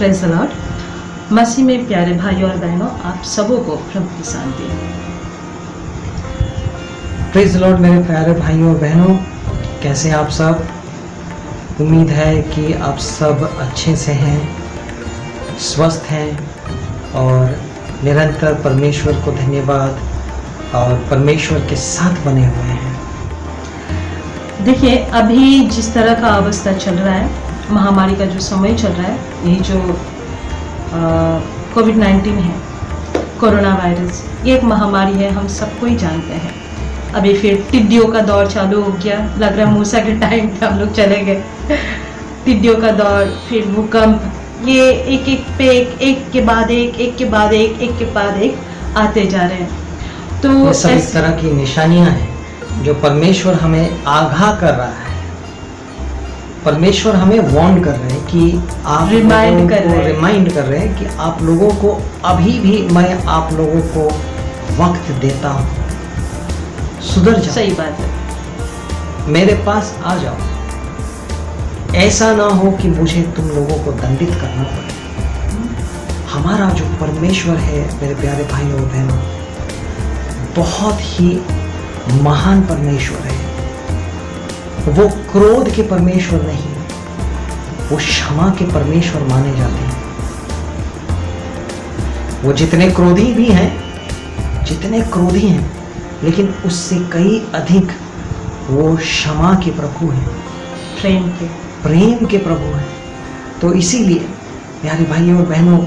Praise the Lord. मसीह में प्यारे भाइयों और बहनों, आप सबों को प्रभु की शांति। प्रेज़ द लॉर्ड मेरे प्यारे भाइयों और बहनों, कैसे आप सब? उम्मीद है कि आप सब अच्छे से हैं, स्वस्थ हैं और निरंतर परमेश्वर को धन्यवाद और परमेश्वर के साथ बने हुए हैं। देखिए, अभी जिस तरह का अवस्था चल रहा है, महामारी का जो समय चल रहा है, यही जो कोविड-19 है, कोरोना वायरस, ये एक महामारी है, हम सबको ही जानते हैं। अभी फिर टिड्डियों का दौर चालू हो गया, लग रहा है मूसा के टाइम पे हम लोग चले गए। टिड्डियों का दौर, फिर भूकंप, ये एक के बाद एक आते जा रहे हैं। तो ये सब इस तरह की निशानियां हैं जो परमेश्वर हमें आगाह कर रहा है। परमेश्वर हमें वार्न कर रहे हैं कि आप रिमाइंड कर रहे हैं कि आप लोगों को अभी भी मैं आप लोगों को वक्त देता हूँ, सुधर जाओ। सही बात है। मेरे पास आ जाओ। ऐसा ना हो कि मुझे तुम लोगों को दंडित करना पड़े। हमारा जो परमेश्वर है मेरे प्यारे भाइयों और बहनों, बहुत ही महान परमेश्वर है। वो क्रोध के परमेश्वर नहीं, वो क्षमा के परमेश्वर माने जाते हैं। वो जितने क्रोधी हैं, लेकिन उससे कई अधिक वो क्षमा के प्रभु हैं, प्रेम के प्रभु हैं। तो इसीलिए प्यारे भाइयों और बहनों,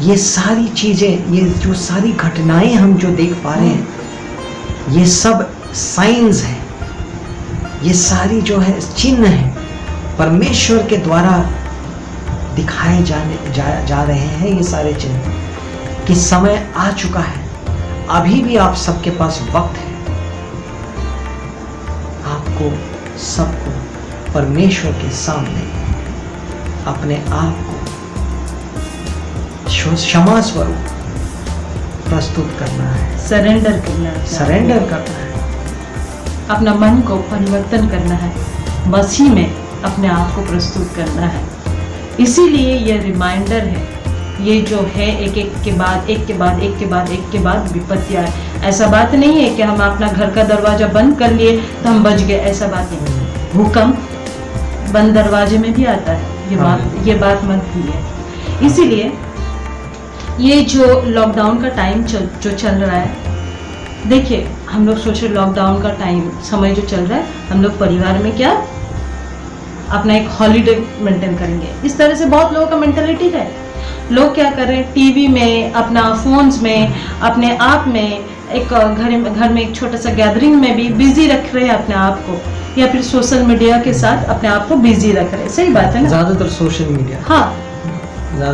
ये सारी चीजें, ये जो सारी घटनाएं हम जो देख पा रहे हैं, ये सब साइंस हैं, ये सारी जो है चिन्ह हैं, परमेश्वर के द्वारा दिखाए जा रहे हैं। ये सारे चिन्ह कि समय आ चुका है। अभी भी आप सबके पास वक्त है। आपको सबको परमेश्वर के सामने अपने आप को क्षमा स्वरूप प्रस्तुत करना है, सरेंडर करना है, अपना मन को परिवर्तन करना है, मसीह में अपने आप को प्रस्तुत करना है। इसीलिए ये रिमाइंडर है, ये जो है एक के बाद विपत्तियां है। ऐसा बात नहीं है कि हम अपना घर का दरवाजा बंद कर लिए तो हम बच गए, ऐसा बात नहीं। भूकंप बंद दरवाजे में भी आता है, ये बात मत भूलिए। इसीलिए ये जो लॉकडाउन का टाइम जो चल रहा है, देखिए, हम लोग सोच रहे लॉकडाउन का समय जो चल रहा है, हम लोग परिवार में क्या अपना एक हॉलीडे मेंटेन करेंगे। इस तरह से बहुत लोगों का मेंटालिटी है। लोग क्या कर रहे हैं, टीवी में, अपना फोन्स में, अपने आप में, एक घर में एक छोटा सा गैदरिंग में भी बिजी रख रहे हैं अपने आप को, या फिर सोशल मीडिया के साथ अपने आप को बिजी रख रहे हैं। सही बात है ना? ज्यादातर सोशल मीडिया। हाँ,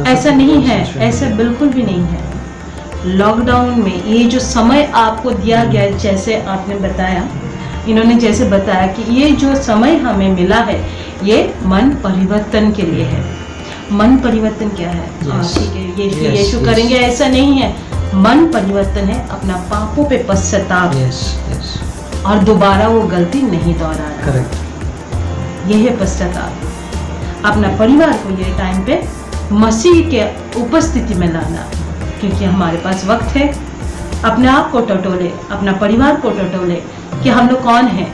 ऐसा नहीं है, ऐसा बिल्कुल भी नहीं है। लॉकडाउन में ये जो समय आपको दिया गया है, जैसे आपने बताया, इन्होंने जैसे बताया कि ये जो समय हमें मिला है, ये मन परिवर्तन के लिए है। मन परिवर्तन क्या है? ठीक है, यीशु करेंगे, ऐसा नहीं है। मन परिवर्तन है अपना पापों पे पश्चाताप, और दोबारा वो गलती नहीं दोहराना। करेक्ट। ये है पश्चाताप। अपना परिवार को ये टाइम पे मसीह के उपस्थिति में लाना, क्योंकि हमारे पास वक्त है। अपने आप को टटोले, अपना परिवार को टटोले कि हम लोग कौन हैं।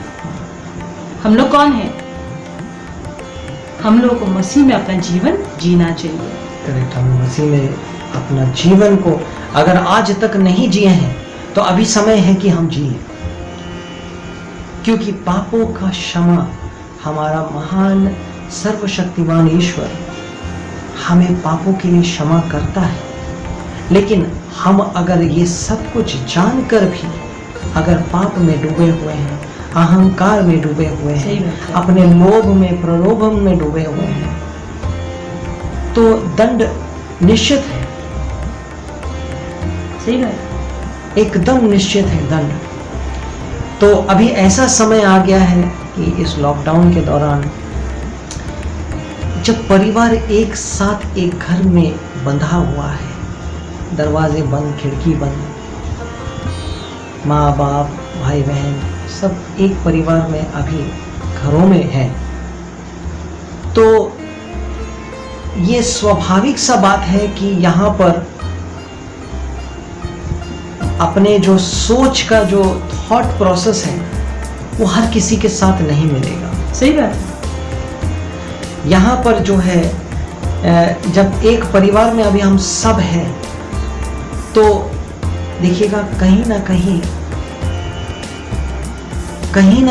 हम लोग को मसीह में अपना जीवन जीना चाहिए। करेक्ट। हम मसीह में अपना जीवन को अगर आज तक नहीं जिए हैं तो अभी समय है कि हम जिए, क्योंकि पापों का क्षमा हमारा महान सर्वशक्तिमान ईश्वर हमें पापों के लिए क्षमा करता है। लेकिन हम अगर ये सब कुछ जानकर भी अगर पाप में डूबे हुए हैं, अहंकार में डूबे हुए हैं, अपने लोभ में, प्रलोभन में डूबे हुए हैं, तो दंड निश्चित है। सही बात, एकदम निश्चित है दंड। तो अभी ऐसा समय आ गया है कि इस लॉकडाउन के दौरान जब परिवार एक साथ एक घर में बंधा हुआ है, दरवाजे बंद, खिड़की बंद, माँ बाप, भाई बहन सब एक परिवार में अभी घरों में हैं, तो ये स्वाभाविक सा बात है कि यहाँ पर अपने जो सोच का जो थॉट प्रोसेस है वो हर किसी के साथ नहीं मिलेगा। सही बात है। यहाँ पर जो है जब एक परिवार में अभी हम सब हैं तो देखिएगा कहीं ना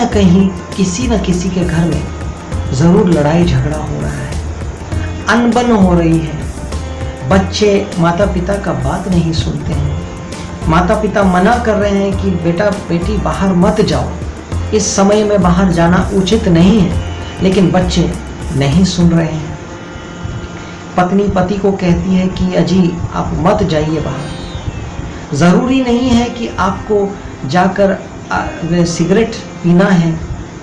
कहीं किसी न किसी के घर में ज़रूर लड़ाई झगड़ा हो रहा है, अनबन हो रही है। बच्चे माता पिता का बात नहीं सुनते हैं, माता पिता मना कर रहे हैं कि बेटा बेटी बाहर मत जाओ, इस समय में बाहर जाना उचित नहीं है, लेकिन बच्चे नहीं सुन रहे हैं। पत्नी पति को कहती है कि अजी आप मत जाइए बाहर, ज़रूरी नहीं है कि आपको जाकर सिगरेट पीना है,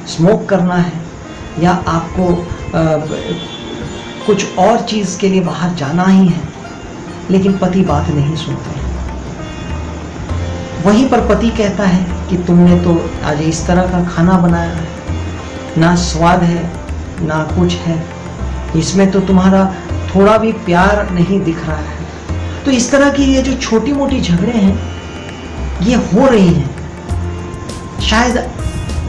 स्मोक करना है, या आपको कुछ और चीज़ के लिए बाहर जाना ही है, लेकिन पति बात नहीं सुनते हैं। वहीं पर पति कहता है कि तुमने तो आज इस तरह का खाना बनाया है, ना स्वाद है ना कुछ है, इसमें तो तुम्हारा थोड़ा भी प्यार नहीं दिख रहा है। तो इस तरह की ये जो छोटी मोटी झगड़े हैं ये हो रही हैं, शायद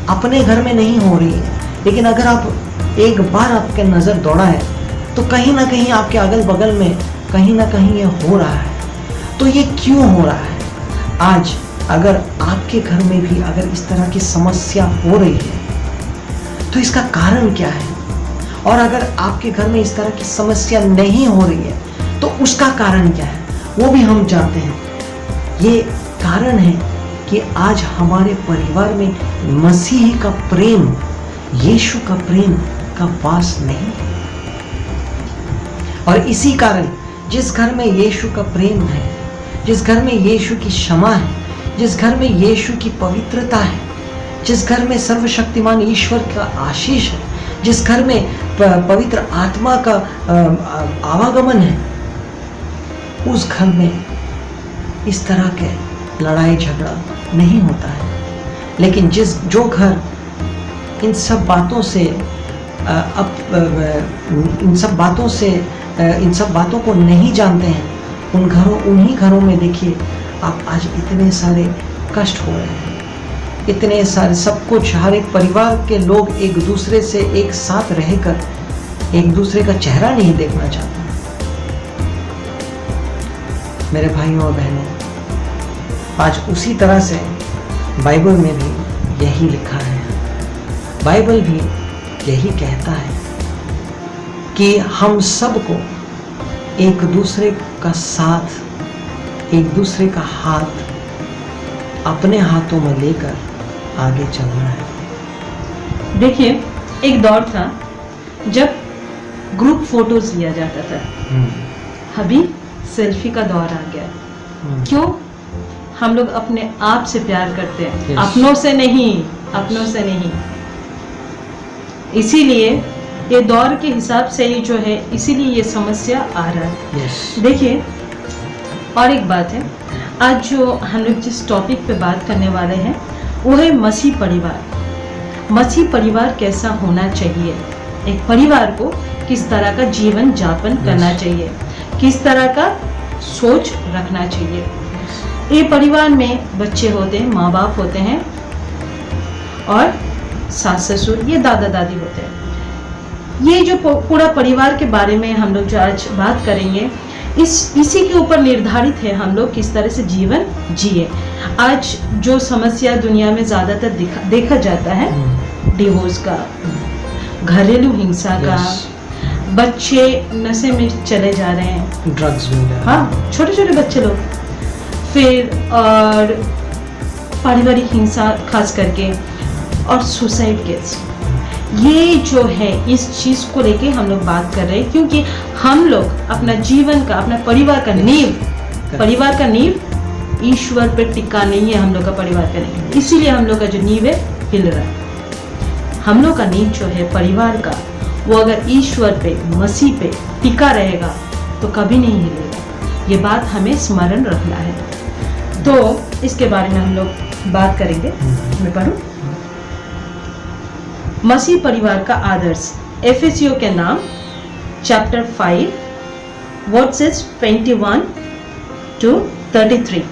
अपने घर में नहीं हो रही है, लेकिन अगर आप एक बार आपके नज़र दौड़ा है तो कहीं ना कहीं आपके अगल बगल में कहीं ना कहीं ये हो रहा है। तो ये क्यों हो रहा है? आज अगर आपके घर में भी अगर इस तरह की समस्या हो रही है तो इसका कारण क्या है? और अगर आपके घर में इस तरह की समस्या नहीं हो रही है तो उसका कारण क्या है, वो भी हम जानते हैं। ये कारण है कि आज हमारे परिवार में मसीह का प्रेम, यीशु का प्रेम का वास नहीं है। और इसी कारण जिस घर में यीशु का प्रेम है, जिस घर में यीशु की क्षमा है, जिस घर में यीशु की पवित्रता है, जिस घर में सर्वशक्तिमान ईश्वर का आशीष है, जिस घर में पवित्र आत्मा का आवागमन है, उस घर में इस तरह के लड़ाई झगड़ा नहीं होता है। लेकिन जो घर इन सब बातों को नहीं जानते हैं, उन्हीं घरों में देखिए आप आज इतने सारे कष्ट हो रहे हैं, इतने सारे सब कुछ, हर एक परिवार के लोग एक दूसरे से एक साथ रहकर एक दूसरे का चेहरा नहीं देखना चाहते। मेरे भाइयों और बहनों, आज उसी तरह से बाइबल में भी यही लिखा है। बाइबल भी यही कहता है कि हम सबको एक दूसरे का साथ, एक दूसरे का हाथ अपने हाथों में लेकर आगे चलना है। देखिए, एक दौर था जब ग्रुप फोटोज लिया जाता था, अभी सेल्फी का दौर आ गया। क्यों? हम लोग अपने आप से प्यार करते हैं, अपनों से नहीं। इसीलिए ये दौर के हिसाब से ही जो है, इसीलिए ये समस्या आ रहा है। देखिए, और एक बात है, आज जो हम लोग जिस टॉपिक पे बात करने वाले हैं वो है मसीह परिवार। मसीह परिवार कैसा होना चाहिए, एक परिवार को किस तरह का जीवन यापन करना चाहिए, किस तरह का सोच रखना चाहिए। ये परिवार में बच्चे होते हैं, माँ बाप होते हैं, और सास ससुर, ये दादा दादी होते हैं। ये जो पूरा परिवार के बारे में हम लोग जो आज बात करेंगे, इसी के ऊपर निर्धारित है हम लोग किस तरह से जीवन जिए। आज जो समस्या दुनिया में ज़्यादातर देखा जाता है, डिवोर्स का, घरेलू हिंसा का, बच्चे नशे में चले जा रहे हैं, ड्रग्स में, हाँ, छोटे छोटे बच्चे लोग, फिर और पारिवारिक हिंसा खास करके, और सुसाइड केस। ये जो है, इस चीज़ को लेके हम लोग बात कर रहे हैं, क्योंकि हम लोग अपना जीवन का, अपना परिवार का नींव ईश्वर पे टिका नहीं है। हम लोग का परिवार का नींव, इसीलिए हम लोग का जो नींव है हिल रहा है। हम लोग का नींव जो है परिवार का, वो अगर ईश्वर पे, मसीह पे टिका रहेगा तो कभी नहीं हिलेगा। ये बात हमें स्मरण रखना है। तो इसके बारे में हम लोग बात करेंगे। मैं पढ़ूं? मसीह परिवार का आदर्श, एफेसियों के नाम चैप्टर 5 वर्सेस 21 to 33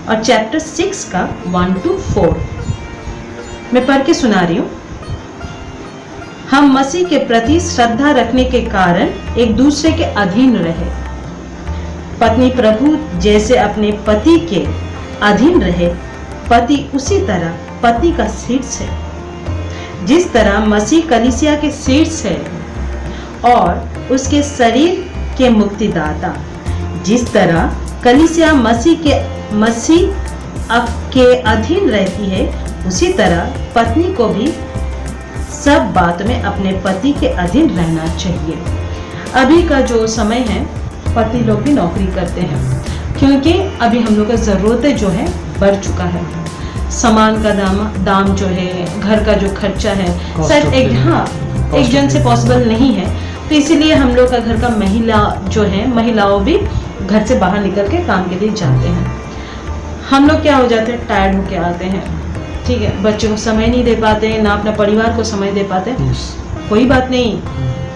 और चैप्टर 6 का 1 to 4। मैं पढ़ के सुना रही हूँ। हम मसीह के प्रति श्रद्धा रखने के कारण एक दूसरे के अधीन रहे। पत्नी प्रभु जैसे अपने पति के अधीन रहे, पति उसी तरह पति का शीर्ष है। जिस तरह मसीह कलीसिया के शीर्ष है और उसके शरीर के मुक्तिदाता, जिस तरह कलीसिया मसीह के अधीन रहती है, उसी तरह पत्नी को भी सब बात में अपने पति के अधीन रहना चाहिए। अभी का जो समय है, पति लोग भी नौकरी करते हैं, क्योंकि अभी हम लोग का ज़रूरतें जो है बढ़ चुका है। सामान का दाम जो है, घर का जो खर्चा है, शायद एक जन से पॉसिबल नहीं है। तो इसीलिए हम लोग का घर का महिलाओं भी घर से बाहर निकल के काम के लिए जाते हैं। हम लोग क्या हो जाते हैं, टायर्ड होके आते हैं, ठीक है, बच्चों को समय नहीं दे पाते हैं, ना अपने परिवार को समय दे पाते हैं। कोई बात नहीं,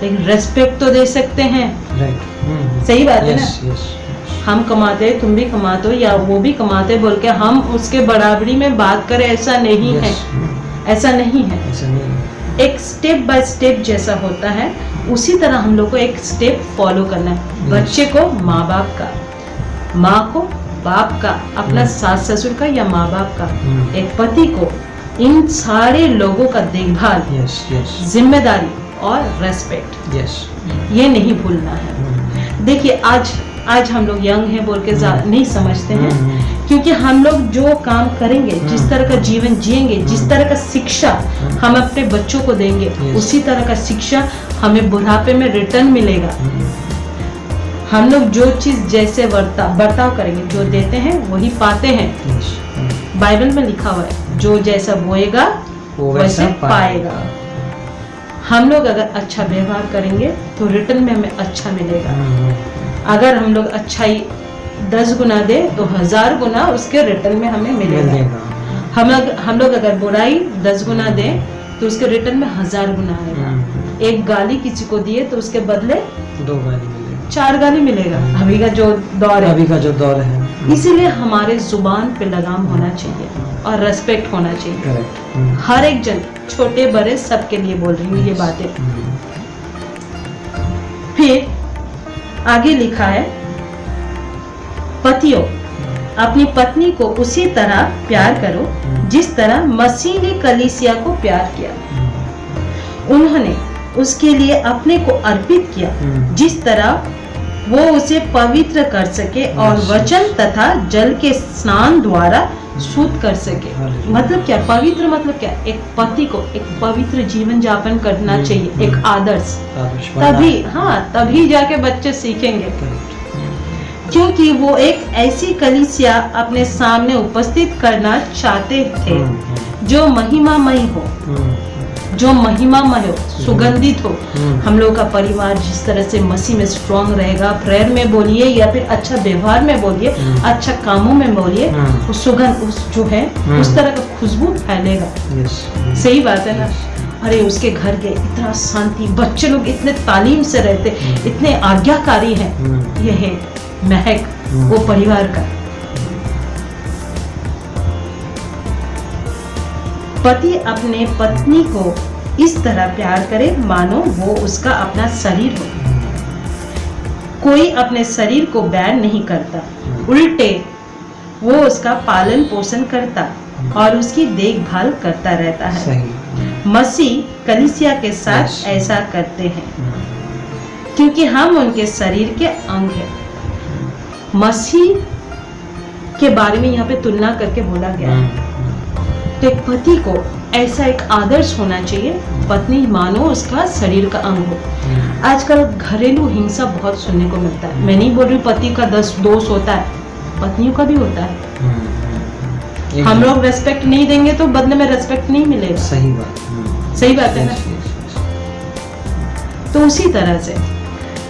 लेकिन रेस्पेक्ट तो दे सकते हैं। सही बात है ना। हम कमाते, तुम भी कमाते हो या वो भी कमाते, बोल के हम उसके बराबरी में बात करें, ऐसा नहीं है। ऐसा नहीं है। एक स्टेप बाय स्टेप जैसा होता है, उसी तरह हम लोग को एक स्टेप फॉलो करना है। बच्चे को माँ बाप का, माँ को बाप का, अपना सास ससुर का या माँ बाप का, एक पति को, इन सारे लोगों का देखभाल, जिम्मेदारी और रेस्पेक्ट, ये नहीं भूलना है। देखिए आज हम लोग यंग हैं बोल के नहीं समझते हैं, क्योंकि हम लोग जो काम करेंगे, जिस तरह का जीवन जिएंगे, जिस तरह का शिक्षा हम अपने बच्चों को देंगे, उसी तरह का शिक्षा हमें बुढ़ापे में रिटर्न मिलेगा। हम लोग जो चीज जैसे बर्ताव करेंगे, जो देते हैं वही पाते हैं। बाइबल में लिखा हुआ है, जो जैसा बोएगा वो वैसे पाएगा। हम लोग अगर अच्छा व्यवहार करेंगे तो रिटर्न में हमें अच्छा मिलेगा। अगर हम लोग अच्छाई 10 गुना दे तो 1000 गुना उसके रिटर्न में हमें मिलेगा। हम लोग अगर बुराई 10 गुना दे तो उसके रिटर्न में 1000 गुना आएगा। एक गाली किसी को दिए तो उसके बदले 2 गाली मिलेगा, 4 गाली मिलेगा। अभी का जो दौर है, इसीलिए हमारे जुबान पे लगाम होना चाहिए और रेस्पेक्ट होना चाहिए। हर एक जन, छोटे बड़े, सबके लिए बोल रही हूँ ये बातें। फिर आगे लिखा है, पतियों अपनी पत्नी को उसी तरह प्यार करो जिस तरह मसीह ने कलीसिया को प्यार किया। उन्होंने उसके लिए अपने को अर्पित किया, जिस तरह वो उसे पवित्र कर सके और वचन तथा जल के स्नान द्वारा शुद्ध कर सके। मतलब क्या? पवित्र मतलब क्या? एक पति को एक पवित्र जीवन यापन करना चाहिए, एक आदर्श। तभी जाके बच्चे सीखेंगे, क्योंकि वो एक ऐसी कलीसिया अपने सामने उपस्थित करना चाहते थे जो महिमामय हो, सुगंधित हो। हम लोग का परिवार जिस तरह से मसीह में स्ट्रांग रहेगा, प्रेयर में बोलिए या फिर अच्छा व्यवहार में बोलिए, अच्छा कामों में बोलिए, उस सुगंध जो है उस तरह का खुशबू फैलेगा। सही बात है ना। अरे उसके घर के इतना शांति, बच्चे लोग इतने तालीम से रहते, इतने आज्ञाकारी हैं, ये है महक वो परिवार का। पति अपने पत्नी को इस तरह प्यार करे मानो वो उसका अपना शरीर हो। कोई अपने शरीर को बैन नहीं करता, उल्टे वो उसका पालन पोषण करता और उसकी देखभाल करता रहता है। मसीह कलीसिया के साथ ऐसा करते हैं, क्योंकि हम उनके शरीर के अंग हैं। मसीह के बारे में यहाँ पे तुलना करके बोला गया है। तो एक पति को ऐसा एक आदर्श होना चाहिए, पत्नी मानो उसका शरीर का अंग हो। आजकल घरेलू हिंसा बहुत सुनने को मिलता है। मैं नहीं बोल रही पति का दोष होता है, पत्नियों का भी होता है। हम लोग रेस्पेक्ट नहीं देंगे तो बदले में रेस्पेक्ट नहीं मिलेगा। सही बात है ना। तो उसी तरह से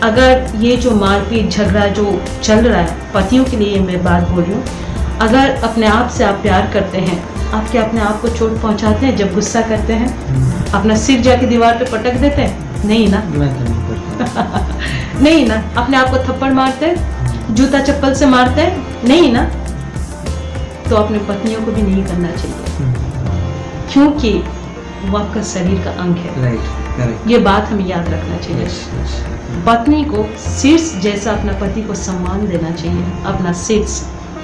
अगर ये जो मारपीट झगड़ा जो चल रहा है, पतियों के लिए मैं बात बोल रही हूँ, अगर अपने आप से आप प्यार करते हैं, आप क्या अपने आप को चोट पहुंचाते हैं जब गुस्सा करते हैं? अपना सिर जाके दीवार पे पटक देते हैं? नहीं ना। मैं तो नहीं करता। नहीं ना। अपने आप को थप्पड़ मारते हैं, जूता चप्पल से मारते हैं, नहीं ना। तो अपने पत्नियों को भी नहीं करना चाहिए, क्योंकि वो आपका शरीर का अंग है। राइट, ये बात हमें याद रखना चाहिए। पत्नी को शीर्ष जैसा अपना पति को सम्मान देना चाहिए, अपना शीर्ष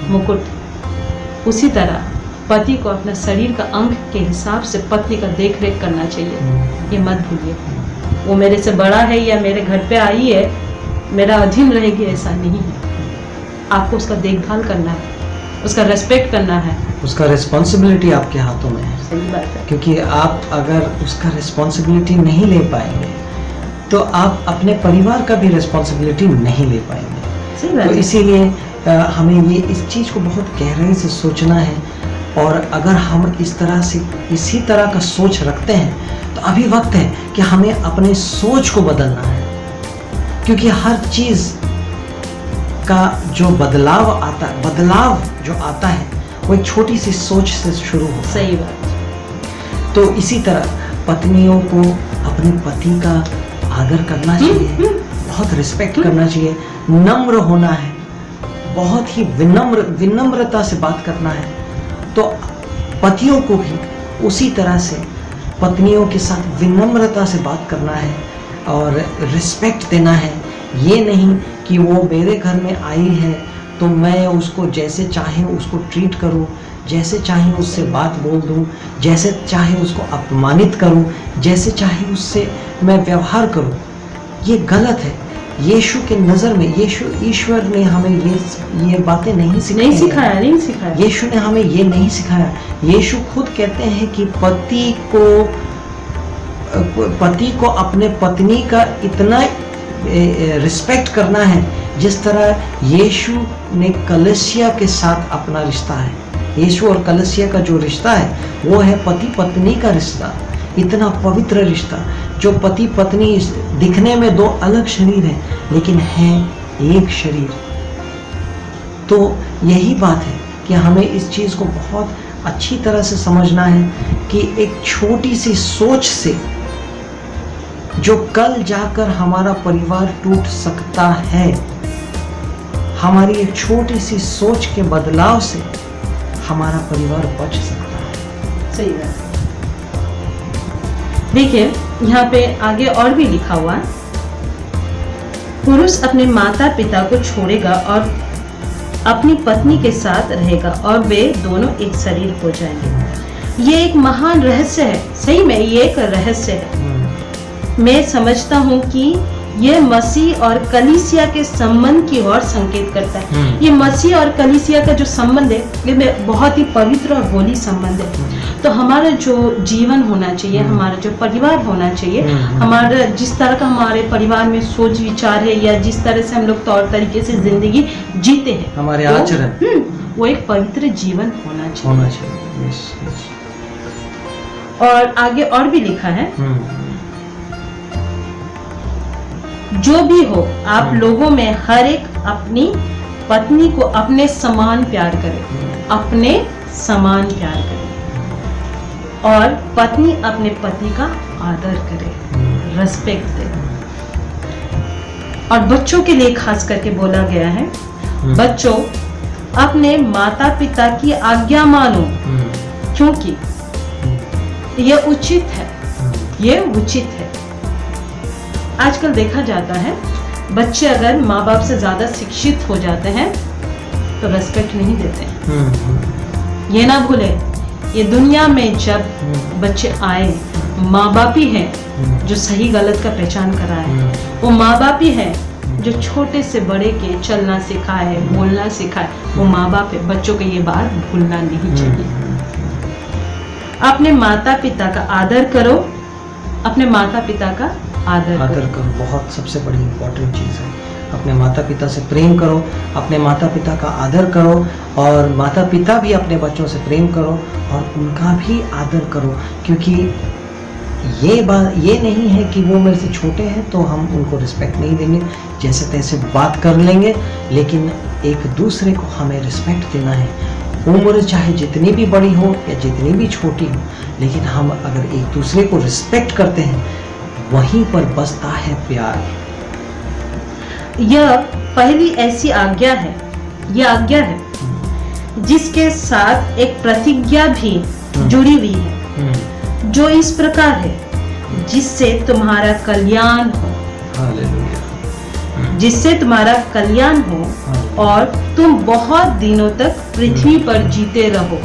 मुकुट। उसी तरह पति को अपना शरीर का अंग के हिसाब से पत्नी का देख रेख करना चाहिए। ये मत भूलिए, वो मेरे से बड़ा है या मेरे घर पे आई है, मेरा अधीन रहेगी, ऐसा नहीं है। आपको उसका देखभाल करना है, उसका रेस्पेक्ट करना है। उसका रिस्पॉन्सिबिलिटी आपके हाथों में है। सही बात है। क्योंकि आप अगर उसका रिस्पॉन्सिबिलिटी नहीं ले पाएंगे तो आप अपने परिवार का भी रिस्पॉन्सिबिलिटी नहीं ले पाएंगे। सही बात तो है। इसीलिए हमें ये इस चीज़ को बहुत गहराई से सोचना है। और अगर हम इस तरह से इसी तरह का सोच रखते हैं तो अभी वक्त है कि हमें अपने सोच को बदलना है, क्योंकि हर चीज़ का जो बदलाव जो आता है वो एक छोटी सी सोच से शुरू होता है। सही बात। तो इसी तरह पत्नियों को अपने पति का आदर करना चाहिए, बहुत रिस्पेक्ट करना चाहिए, नम्र होना है, बहुत ही विनम्रता से बात करना है। तो पतियों को भी उसी तरह से पत्नियों के साथ विनम्रता से बात करना है और रिस्पेक्ट देना है। ये नहीं कि वो मेरे घर में आई है तो मैं उसको जैसे चाहे उसको ट्रीट करूं, जैसे चाहे उससे बात बोल दूं, जैसे चाहे उसको अपमानित करूं, जैसे चाहे उससे मैं व्यवहार करूं। ये गलत है। यीशु के नज़र में ईश्वर ने हमें ये बातें नहीं सिखाया। यीशु ने हमें ये नहीं सिखाया। यीशु खुद कहते हैं कि पति को अपने पत्नी का इतना रिस्पेक्ट करना है जिस तरह यीशु ने कलीसिया के साथ अपना रिश्ता है। यीशु और कलीसिया का जो रिश्ता है वो है पति पत्नी का रिश्ता, इतना पवित्र रिश्ता जो पति पत्नी दिखने में दो अलग शरीर हैं लेकिन हैं एक शरीर। तो यही बात है कि हमें इस चीज़ को बहुत अच्छी तरह से समझना है कि एक छोटी सी सोच से जो कल जाकर हमारा परिवार टूट सकता है, हमारी एक छोटी सी सोच के बदलाव से हमारा परिवार बच सकता है। सही बात है। देखिए यहाँ पे आगे और भी लिखा हुआ है, पुरुष अपने माता पिता को छोड़ेगा और अपनी पत्नी के साथ रहेगा और वे दोनों एक शरीर हो जाएंगे। ये एक महान रहस्य है। सही में ये एक रहस्य है। मैं समझता हूँ कि ये मसीह और कलीसिया के संबंध की ओर संकेत करता है। ये मसीह और कलीसिया का जो संबंध है ये बहुत ही पवित्र और होली संबंध है। तो हमारा जो जीवन होना चाहिए, हमारा जो परिवार होना चाहिए, हमारा जिस तरह का हमारे परिवार में सोच विचार है या जिस तरह से हम लोग तौर तरीके से जिंदगी जीते हैं, हमारे आचरण वो एक पवित्र जीवन होना चाहिए। यस। और आगे और भी लिखा है, जो भी हो आप लोगों में हर एक अपनी पत्नी को अपने समान प्यार करे, अपने समान प्यार करे, और पत्नी अपने पति का आदर करे, रेस्पेक्ट दे। और बच्चों के लिए खास करके बोला गया है, बच्चों अपने माता पिता की आज्ञा मानो क्योंकि ये उचित है, ये उचित है। आजकल देखा जाता है बच्चे अगर माँ बाप से ज्यादा शिक्षित हो जाते हैं तो रेस्पेक्ट नहीं देते हैं। ये ना भूले, ये दुनिया में जब बच्चे आए, माँ बाप ही है जो सही गलत का पहचान कराए। वो माँ बाप ही है जो छोटे से बड़े के चलना सिखाए, बोलना सिखाए। वो माँ बाप है। बच्चों को ये बात भूलना नहीं चाहिए। अपने माता पिता का आदर करो, अपने माता पिता का आदर करो। बहुत सबसे बड़ी इम्पोर्टेंट चीज़ है। अपने माता पिता से प्रेम करो, अपने माता पिता का आदर करो, और माता पिता भी अपने बच्चों से प्रेम करो और उनका भी आदर करो। क्योंकि ये नहीं है कि वो मेरे से छोटे हैं तो हम उनको रिस्पेक्ट नहीं देंगे, जैसे तैसे बात कर लेंगे, लेकिन एक दूसरे को हमें रिस्पेक्ट देना है। उम्र चाहे जितनी भी बड़ी हो या जितनी भी छोटी हो, लेकिन हम अगर एक दूसरे को रिस्पेक्ट करते हैं, वहीं पर बसता है प्यार। यह पहली ऐसी आज्ञा है, यह आज्ञा है जिसके साथ एक प्रतिज्ञा भी जुड़ी हुई है, जो इस प्रकार है, जिससे तुम्हारा कल्याण हो, जिससे तुम्हारा कल्याण हो और तुम बहुत दिनों तक पृथ्वी पर जीते रहो।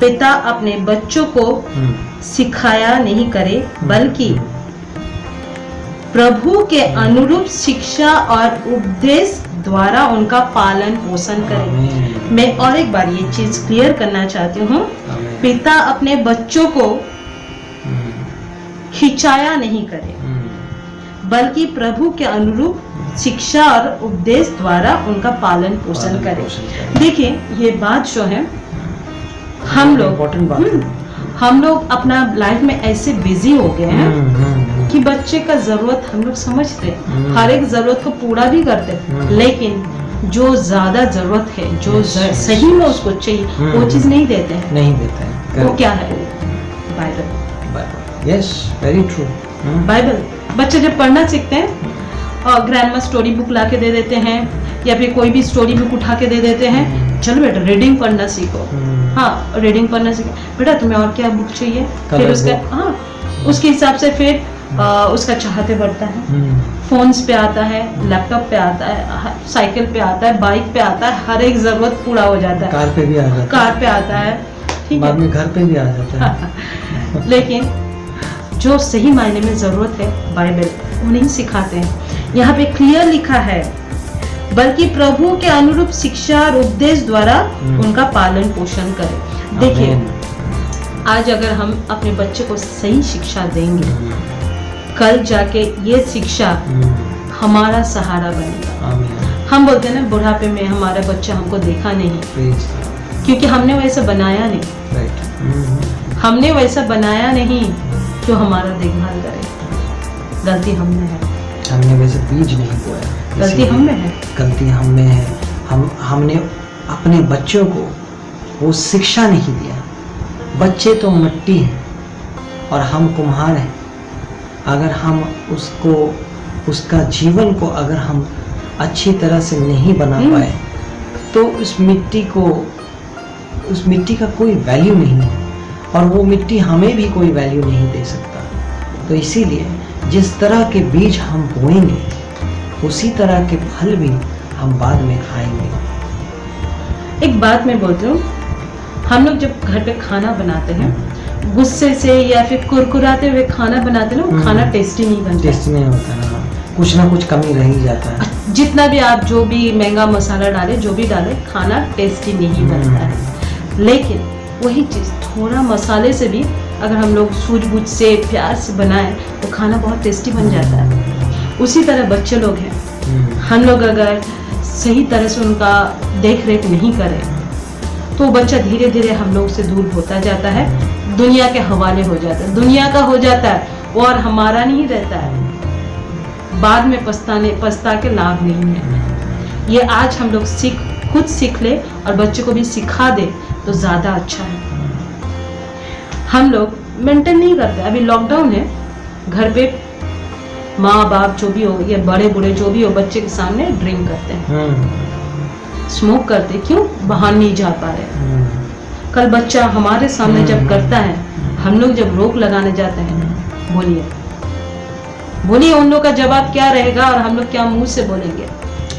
पिता अपने बच्चों को सिखाया नहीं करे, बल्कि प्रभु के अनुरूप शिक्षा और उपदेश द्वारा उनका पालन पोषण करे। मैं और एक बार ये चीज क्लियर करना चाहती हूँ, पिता अपने बच्चों को खिंचाया नहीं करे, बल्कि प्रभु के अनुरूप शिक्षा और उपदेश द्वारा उनका पालन पोषण करे। देखिए ये बात जो है, हम लोग अपना लाइफ में ऐसे बिजी हो गए हैं कि बच्चे का जरूरत हम लोग समझते हैं, हर एक जरूरत को पूरा भी करते हैं, लेकिन जो ज्यादा जरूरत है, जो सही में उसको चाहिए, वो चीज नहीं देते हैं। वो क्या है? Bible. Yes, very true. Bible. बच्चे जब पढ़ना सीखते हैं और ग्रैंडमा स्टोरी बुक ला के दे देते हैं, या फिर कोई भी स्टोरी बुक उठा के दे देते हैं, चलो बेटा रीडिंग पढ़ना सीखो। हाँ, रीडिंग पढ़ना सीखो बेटा, तुम्हें और क्या बुक चाहिए, फिर उसका उसके हिसाब से फिर उसका चाहते बढ़ता है। फोन्स पे आता है, लैपटॉप पे आता है, साइकिल पे आता है, बाइक पे आता है, हर एक जरूरत पूरा हो जाता है। कार पे भी आ जाता है, कार पे आता है, ठीक है, बाद में घर पे भी आ जाता है। लेकिन जो सही मायने में जरूरत है, बाइबल वो नहीं सिखाते हैं। यहाँ पे क्लियर लिखा है, बल्कि प्रभु के अनुरूप शिक्षा और उपदेश द्वारा उनका पालन पोषण करें। देखिए, आज अगर हम अपने बच्चे को सही शिक्षा देंगे, कल जाके ये शिक्षा हमारा सहारा बनेगा। हम बोलते हैं ना, बुढ़ापे में हमारा बच्चा हमको देखा नहीं, क्योंकि हमने वैसा बनाया नहीं। हमने वैसा बनाया नहीं जो हमारा देखभाल करे। गलती हमने है, हमने वैसे बीज नहीं बोया, गलती हम में है, गलती हम में है। हमने अपने बच्चों को वो शिक्षा नहीं दिया। बच्चे तो मिट्टी हैं और हम कुम्हार हैं। अगर हम उसका जीवन को अगर हम अच्छी तरह से नहीं बना पाए, तो उस मिट्टी का कोई वैल्यू नहीं है, और वो मिट्टी हमें भी कोई वैल्यू नहीं दे सकता। तो इसीलिए जिस तरह के बीज हम बोएंगे, उसी तरह के फल भी हम बाद में खाएंगे। एक बात मैं बोलती हूँ, हम लोग जब घर पे खाना बनाते हैं, गुस्से से या फिर कुरकुराते हुए खाना बनाते हैं ना, वो खाना टेस्टी नहीं बनता। टेस्टी नहीं होता ना, कुछ ना कुछ कमी रह ही जाता है। जितना भी आप जो भी महंगा मसाला डाले, जो भी डाले, खाना टेस्टी नहीं बनता है। लेकिन वही चीज़ थोड़ा मसाले से भी अगर हम लोग सूझबूझ से प्यार से बनाएं, तो खाना बहुत टेस्टी बन जाता है। उसी तरह बच्चे लोग हैं, हम लोग अगर सही तरह से उनका देख रेख नहीं करें, तो बच्चा धीरे धीरे हम लोग से दूर होता जाता है, दुनिया के हवाले हो जाता है, दुनिया का हो जाता है और हमारा नहीं रहता है। बाद में पछता के लाभ नहीं है। ये आज हम लोग खुद सीख ले और बच्चे को भी सिखा दे तो ज़्यादा अच्छा है। हम लोग मेंटेन नहीं करते। अभी लॉकडाउन है, घर पे माँ बाप जो भी हो या बड़े बूढ़े जो भी हो, बच्चे के सामने ड्रिंक करते हैं, स्मोक करते। क्यों? बाहर नहीं जा पा रहे। कल बच्चा हमारे सामने जब करता है, हम लोग जब रोक लगाने जाते हैं, बोलिए उन लोग का जवाब क्या रहेगा और हम लोग क्या मुंह से बोलेंगे?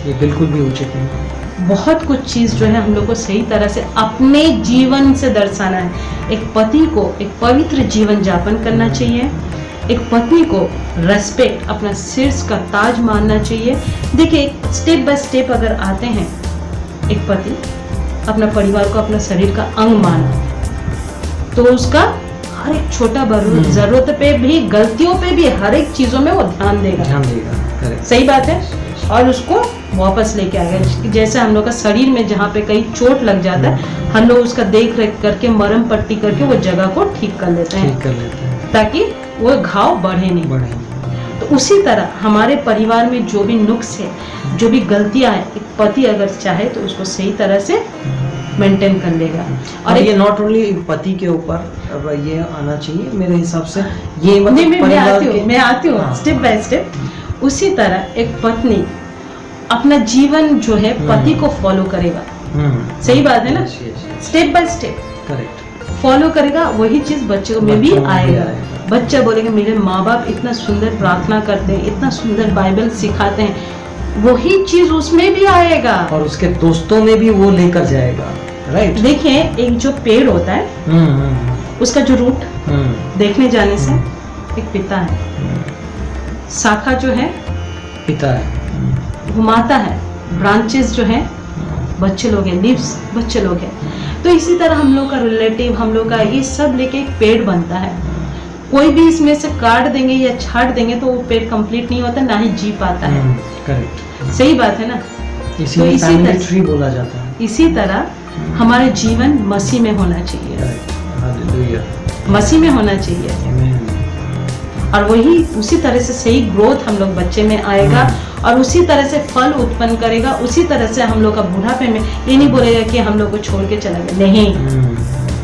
ये बिल्कुल भी उचित नहीं। बहुत कुछ चीज़ जो है हम लोग को सही तरह से अपने जीवन से दर्शाना है। एक पति को एक पवित्र जीवन यापन करना चाहिए, एक पत्नी को रेस्पेक्ट, अपना शीर्ष का ताज मानना चाहिए। देखिए, स्टेप बाय स्टेप अगर आते हैं, एक पति अपना परिवार को अपना शरीर का अंग माना, तो उसका हर एक छोटा बड़ा जरूरत पे भी, गलतियों पे भी, हर एक चीजों में वो ध्यान देगा। सही बात है। और उसको वापस लेके आएगा। जैसे हम लोग का शरीर में जहाँ पे कहीं चोट लग जाता है, हम लोग उसका देख रेख करके मरहम पट्टी करके वो जगह को ठीक कर लेते हैं, ताकि वो घाव बढ़े नहीं। तो उसी तरह हमारे परिवार में जो भी नुक्स है, जो भी गलतियां है, एक पति अगर चाहे तो उसको सही तरह से मेंटेन कर लेगा। और ये नॉट ओनली पति के ऊपर ये आना चाहिए मेरे हिसाब से। ये मतलब मैं आती हूँ स्टेप बाय स्टेप। उसी तरह एक पत्नी अपना जीवन जो है पति को फॉलो करेगा। सही बात है ना, step by step correct follow करेगा, वही चीज बच्चों में भी आएगा। बच्चा बोलेगा मेरे माँ बाप इतना सुंदर प्रार्थना करते हैं, इतना सुंदर बाइबल सिखाते हैं, वही चीज उसमें भी आएगा और उसके दोस्तों में भी वो लेकर जाएगा। राइट। देखिए एक जो पेड़ होता है उसका जो रूट देखने जाने से एक पिता है, शाखा जो है पिता है, घुमाता है, ब्रांचेस जो है बच्चे लोग हैं, लीव्स बच्चे लोग हैं। तो इसी तरह हम लोग का रिलेटिव, हम लोग का ये सब लेके एक पेड़ बनता है। कोई भी इसमें से काट देंगे या छाट देंगे तो वो पेड़ कंप्लीट नहीं होता, ना ही जी पाता है। करेक्ट, सही बात है ना। तो इसी तरह ट्री बोला जाता है। इसी तरह हमारे जीवन मसीह में होना चाहिए, हालेलुया, मसीह में होना चाहिए। आमीन। और वही उसी तरह से सही ग्रोथ हम लोग बच्चे में आएगा और उसी तरह से फल उत्पन्न करेगा। उसी तरह से हम लोग का बुढ़ापे में ये नहीं बोलेगा कि हम लोग को छोड़ के चला गया, नहीं,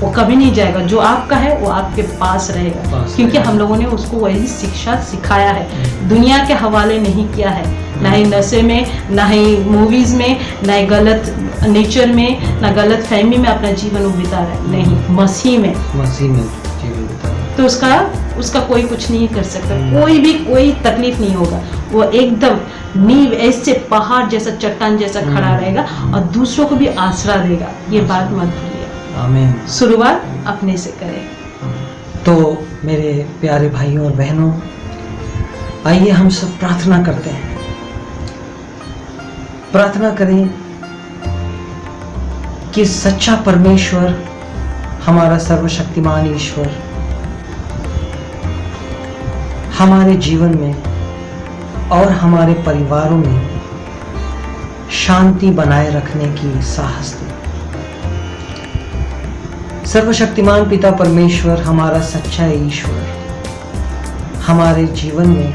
वो कभी नहीं जाएगा। जो आपका है वो आपके पास रहेगा, क्योंकि हम लोगों ने उसको वही शिक्षा सिखाया है, दुनिया के हवाले नहीं किया है, ना ही नशे में, ना ही मूवीज में, ना ही गलत नेचर में, ना गलत फहमी में अपना जीवन वो बिता रहा है, नहीं, मसीह में जीवन बिता रहा है। तो उसका कोई कुछ नहीं कर सकता, कोई तकलीफ नहीं होगा। वो एकदम नींव ऐसे पहाड़ जैसा, चट्टान जैसा खड़ा रहेगा और दूसरों को भी आसरा देगा। ये बात मत भूलिए। आमीन। शुरुआत अपने से करें। तो मेरे प्यारे भाइयों और बहनों, आइए हम सब प्रार्थना करते हैं। प्रार्थना करें कि सच्चा परमेश्वर, हमारा सर्वशक्तिमान ईश्वर हमारे जीवन में और हमारे परिवारों में शांति बनाए रखने की साहस दे। सर्वशक्तिमान पिता परमेश्वर, हमारा सच्चा ईश्वर, हमारे जीवन में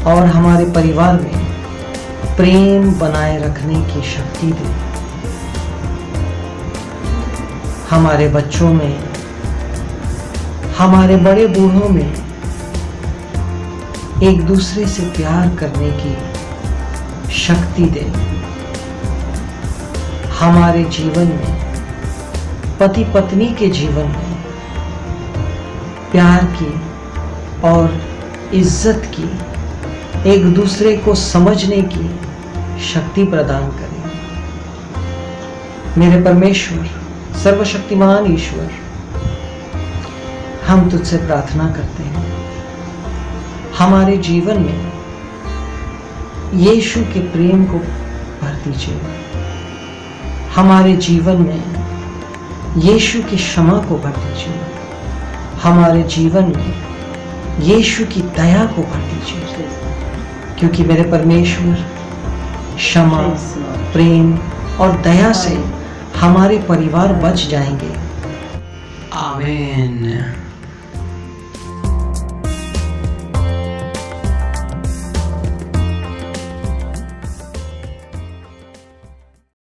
और हमारे परिवार में प्रेम बनाए रखने की शक्ति दे। हमारे बच्चों में, हमारे बड़े बूढ़ों में एक दूसरे से प्यार करने की शक्ति दे। हमारे जीवन में, पति पत्नी के जीवन में प्यार की और इज्जत की, एक दूसरे को समझने की शक्ति प्रदान करें। मेरे परमेश्वर, सर्वशक्तिमान ईश्वर, हम तुझसे प्रार्थना करते हैं, हमारे जीवन में यीशु के प्रेम को भर दीजिए। हमारे जीवन में यीशु की क्षमा को भर दीजिए। हमारे जीवन में यीशु की दया को भर दीजिए, क्योंकि मेरे परमेश्वर, क्षमा, प्रेम और दया से हमारे परिवार बच जाएंगे। आमीन।